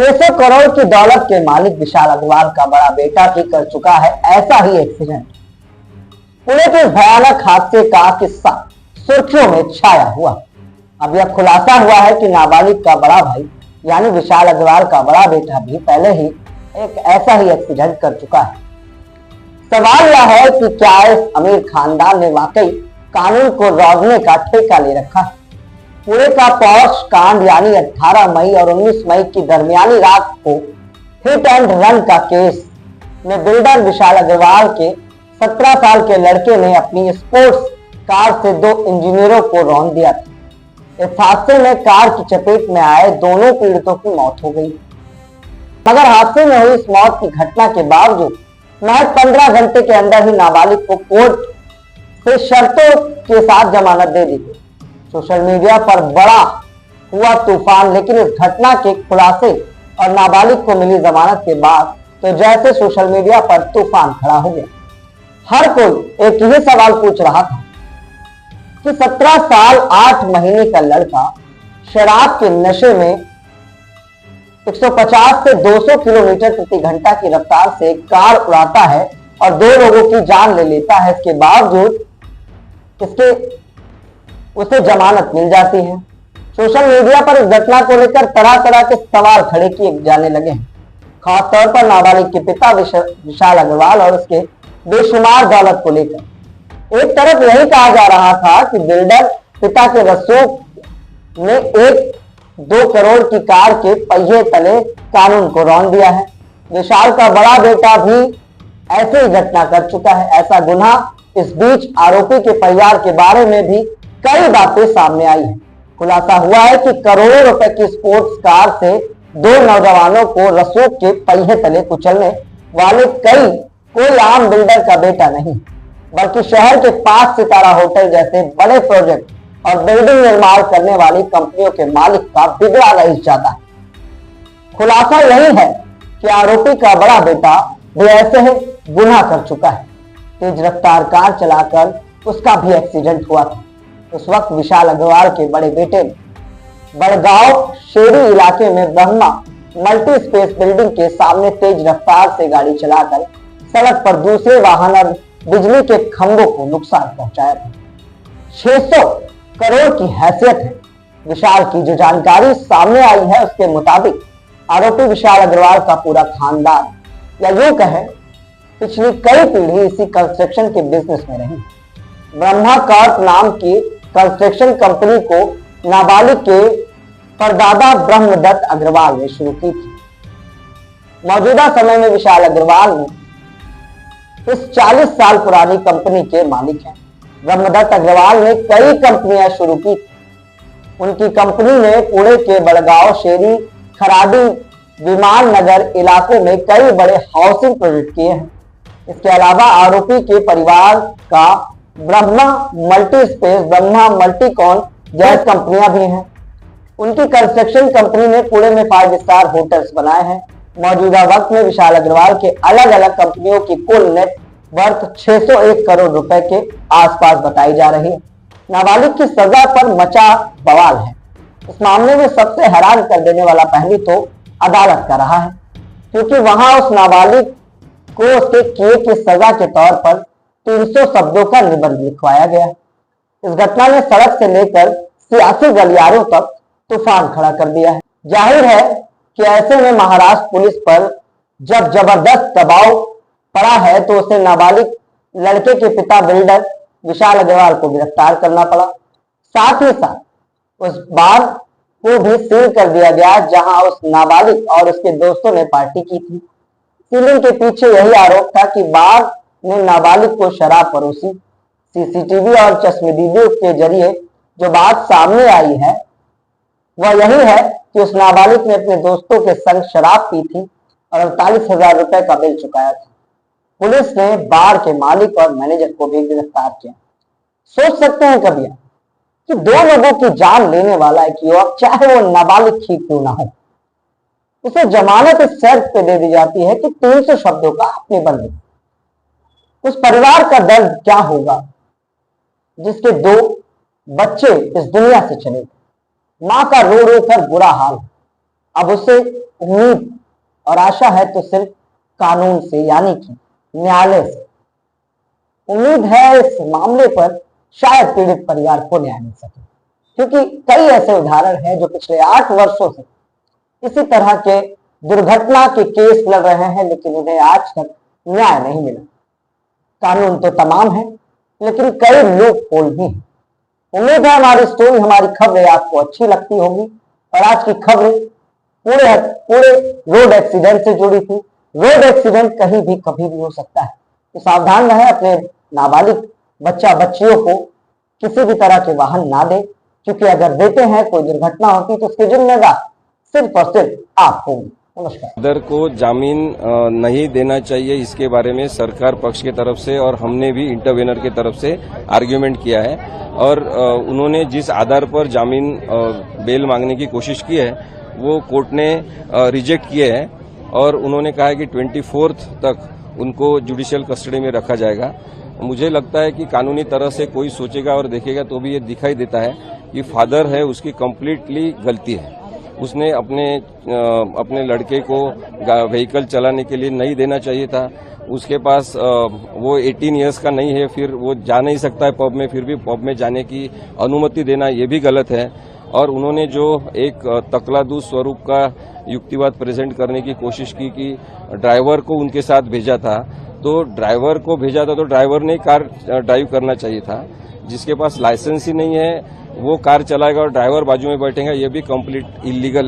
600 करोड़ की दौलत के मालिक विशाल अग्रवाल का बड़ा बेटा भी कर चुका है ऐसा ही एक्सीडेंट। पुणे के भयानक हादसे का किस्सा सुर्खियों में छाया हुआ। अब यह खुलासा हुआ है कि नाबालिग का बड़ा भाई यानी विशाल अग्रवाल का बड़ा बेटा भी पहले ही एक ऐसा ही एक्सीडेंट कर चुका है। सवाल यह है कि क्या इस अमीर खानदान ने वाकई कानून को रौंदने का ठेका ले रखा है। पुणे का पॉश कांड यानी 18 मई और 19 मई की दरमियानी रात को हिट एंड रन का केस में बिल्डर विशाल अग्रवाल के 17 साल के लड़के ने अपनी स्पोर्ट्स कार से 2 इंजीनियरों को रौंद दिया था। इस हादसे में कार की चपेट में आए दोनों पीड़ितों की मौत हो गई, मगर हादसे में हुई इस मौत की घटना के बावजूद महज 15 घंटे के अंदर ही नाबालिग को कोर्ट से शर्तों के साथ जमानत दे दी गई। सोशल मीडिया पर बड़ा हुआ तूफान, लेकिन इस घटना के खुलासे और नाबालिग को मिली जमानत के बाद तो जैसे सोशल मीडिया पर तूफान खड़ा हो गया। हर कोई एक ही सवाल पूछ रहा था कि 17 साल 8 महीने का लड़का शराब के नशे में 150 से 200 किलोमीटर प्रति घंटा की रफ्तार से कार उड़ाता है और 2 लोगों की जान ले लेता है। इसके बावजूद उसे जमानत मिल जाती है। सोशल मीडिया पर इस घटना को लेकर तरह तरह के सवाल खड़े किए जाने लगे हैं, खासतौर पर नाबालिग के पिता विशाल अग्रवाल और उसके बेशुमार दौलत को लेकर। एक तरफ यही कहा जा रहा था कि बिल्डर पिता के रसूख ने 1-2 करोड़ की कार के पहिए तले कानून को रौंद दिया है। विशाल का बड़ा बेटा भी ऐसी घटना कर चुका है, ऐसा गुनाह। इस बीच आरोपी के परिवार के बारे में भी कई बातें सामने आई हैं। खुलासा हुआ है कि करोड़ों रुपए की स्पोर्ट्स कार से 2 नौजवानों को रसूख के पहिए तले कुचलने वाले कोई आम बिल्डर का बेटा नहीं, बल्कि शहर के 5 सितारा होटल जैसे बड़े प्रोजेक्ट और बिल्डिंग निर्माण करने वाली कंपनियों के मालिक का बिगड़ा रईस जाता है। खुलासा यही है कि आरोपी का बड़ा बेटा भी ऐसे ही गुनाह कर चुका है। तेज रफ्तार कार चलाकर उसका भी एक्सीडेंट हुआ था। उस वक्त विशाल अग्रवाल के बड़े बेटे ने बड़गांव शेरी इलाके में ब्रह्मा मल्टी स्पेस बिल्डिंग के सामने तेज रफ्तार से गाड़ी चलाकर सड़क पर दूसरे वाहन और बिजली के खंभों को नुकसान पहुंचाया था। 600 करोड़ की हैसियत है विशाल की। जो जानकारी सामने आई है उसके मुताबिक आरोपी विशाल अग्रवाल का पूरा खानदान या यूं कहें पिछली कई पीढ़ी इसी कंस्ट्रक्शन के बिजनेस में रही। ब्रह्मा कॉर्प नाम की कंस्ट्रक्शन कंपनी को नाबालिग के परदादा ब्रह्मदत्त अग्रवाल ने शुरू की थी। मौजूदा समय में विशाल अग्रवाल ने इस 40 साल पुरानी कंपनी के मालिक हैं। ब्रह्मदत्त अग्रवाल ने कई कंपनियां शुरू की। उनकी कंपनी ने पुणे के बड़गांव शेरी खराडी विमान नगर इलाकों में कई बड़े हाउसिंग प्रोजेक्ट किए हैं। इसके अलावा आरोपी के परिवार का ब्रह्मा मल्टी स्पेस, ब्रह्मा मल्टीकॉन जैसी कंपनियां भी हैं। उनकी कंस्ट्रक्शन कंपनी ने पुणे में 5 स्टार होटल्स बनाए हैं। मौजूदा वक्त में विशाल अग्रवाल के अलग अलग कंपनियों की कुल नेट वर्थ 601 करोड़ रुपए के आसपास बताई जा रही है। नाबालिग की सजा पर मचा बवाल है। इस मामले में सबसे हैरान कर देने वाला पहलू तो अदालत का रहा है, क्योंकि वहां उस नाबालिग को उसके किए की सजा के तौर पर 300 शब्दों का निबंध लिखवाया गया। इस घटना ने सड़क से लेकर सियासी गलियारों तक तूफान खड़ा कर दिया है। जाहिर है कि ऐसे में महाराष्ट्र पुलिस पर जब जबरदस्त दबाव पड़ा है तो उसे नाबालिग लड़के के पिता बिल्डर विशाल अग्रवाल को गिरफ्तार करना पड़ा। साथ ही साथ उस बार को भी सील कर दिया गया जहां उस नाबालिग और उसके दोस्तों ने पार्टी की थी। सीलिंग के पीछे यही आरोप था कि बार ने नाबालिग को शराब परोसी। सीसीटीवी और चश्मदीदों के जरिए जो बात सामने आई है वह यही है कि उस नाबालिग ने अपने दोस्तों के संग शराब पी थी और 48,000 रुपए का बिल चुकाया था। पुलिस ने बार के मालिक और मैनेजर को भी गिरफ्तार किया। सोच सकते हैं कभी कि 2 लोगों की जान लेने वाला एक युवक, चाहे वो नाबालिग ही क्यों ना हो, उसे जमानत इस शर्त पे दे दी जाती है कि 300 शब्दों का अपने बंदे। उस परिवार का दर्द क्या होगा जिसके 2 बच्चे इस दुनिया से चले गए। मां का रो रो कर बुरा हाल। अब उसे उम्मीद और आशा है तो सिर्फ कानून से, यानी कि न्यायालय से। उम्मीद है इस मामले पर शायद पीड़ित परिवार को न्याय मिल सके, क्योंकि कई ऐसे उदाहरण हैं जो पिछले 8 वर्षों से इसी तरह के दुर्घटना के केस लड़ रहे हैं, लेकिन उन्हें आज तक न्याय नहीं मिला। कानून तो तमाम है, लेकिन कई लूप होल भी हैं। उम्मीद है हमारी स्टोरी, हमारी खबरें आपको अच्छी लगती होंगी। और आज की खबरें पूरे रोड एक्सीडेंट से जुड़ी थी। रोड एक्सीडेंट कहीं भी कभी भी हो सकता है, तो सावधान रहें। अपने नाबालिग बच्चियों को किसी भी तरह के वाहन ना दें, क्योंकि अगर देते हैं कोई दुर्घटना होती तो उसके जिम्मेदार सिर्फ और सिर्फ आप होंगे। नमस्कार। फादर को जामीन नहीं देना चाहिए, इसके बारे में सरकार पक्ष की तरफ से और हमने भी इंटरवेनर की तरफ से आर्ग्यूमेंट किया है। और उन्होंने जिस आधार पर जामीन बेल मांगने की कोशिश की है वो कोर्ट ने रिजेक्ट किए हैं। और उन्होंने कहा है कि 24 तक उनको जुडिशियल कस्टडी में रखा जाएगा। मुझे लगता है कि कानूनी तरह से कोई सोचेगा और देखेगा तो भी ये दिखाई देता है कि फादर है उसकी कंप्लीटली गलती है। उसने अपने लड़के को व्हीकल चलाने के लिए नहीं देना चाहिए था। उसके पास वो 18 इयर्स का नहीं है, फिर वो जा नहीं सकता है पब में, फिर भी पब में जाने की अनुमति देना ये भी गलत है। और उन्होंने जो एक तकलादू स्वरूप का युक्तिवाद प्रेजेंट करने की कोशिश की कि ड्राइवर को उनके साथ भेजा था, तो ड्राइवर को भेजा था तो ड्राइवर ने कार ड्राइव करना चाहिए था। जिसके पास लाइसेंस ही नहीं है वो कार चलाएगा और ड्राइवर बाजू में बैठेगा, ये भी कंप्लीट इलीगल